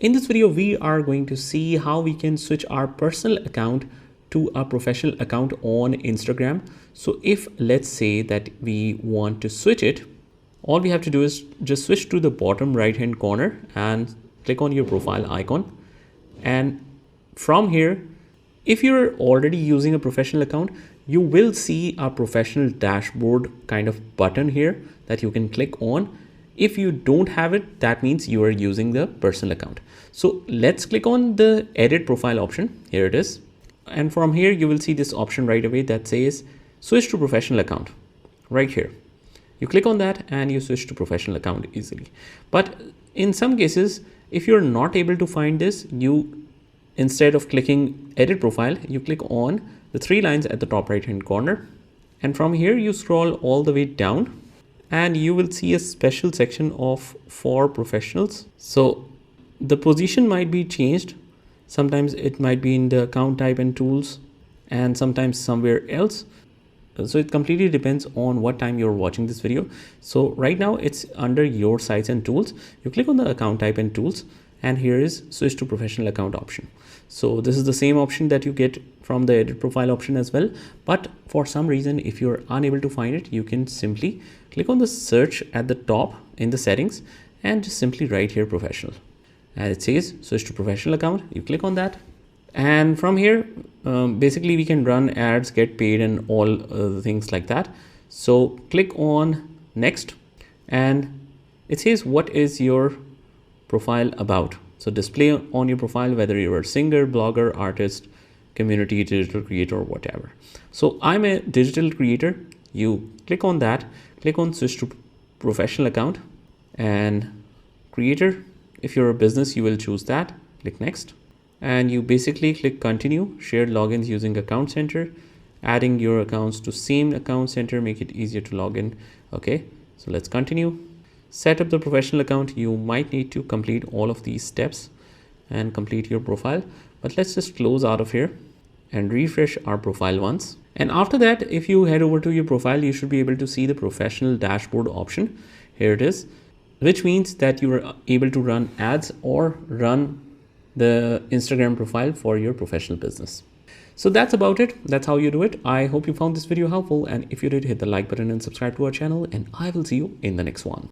In this video, we are going to see how we can switch our personal account to a professional account on Instagram. So if let's say that we want to switch it, all we have to do is just switch to the bottom right hand corner and click on your profile icon. And from here, if you're already using a professional account, you will see a professional dashboard kind of button here that you can click on. If you don't have it, that means you are using the personal account. So let's click on the edit profile option. Here it is. And from here, you will see this option right away that says switch to professional account right here. You click on that and you switch to professional account easily. But in some cases, if you're not able to find this, you instead of clicking edit profile, you click on the three lines at the top right hand corner. And from here, you scroll all the way down and you will see a special section of for professionals. So the position might be changed. Sometimes it might be in the account type and tools and sometimes somewhere else. So it completely depends on what time you're watching this video. So right now it's under your sites and tools. You click on the account type and tools and here is switch to professional account option. So this is the same option that you get from the edit profile option as well. But for some reason, if you're unable to find it, you can simply click on the search at the top in the settings and just simply write here professional. And it says switch to professional account. You click on that. And from here, basically we can run ads, get paid and all the things like that. So click on next and it says what is your profile about. So display on your profile whether you're a singer, blogger, artist, community, digital creator or whatever. So I'm a digital creator. You click on that, click on switch to professional account and creator. If you're a business, you will choose that. Click next. And you basically click continue, shared logins using account center, adding your accounts to same account center, make it easier to log in. Okay, so let's continue. Set up the professional account. You might need to complete all of these steps and complete your profile, but let's just close out of here and refresh our profile once. And after that, if you head over to your profile, you should be able to see the professional dashboard option. Here it is, which means that you are able to run ads or run the Instagram profile for your professional business. So that's about it. That's how you do it. I hope you found this video helpful. And if you did, hit the like button and subscribe to our channel. And I will see you in the next one.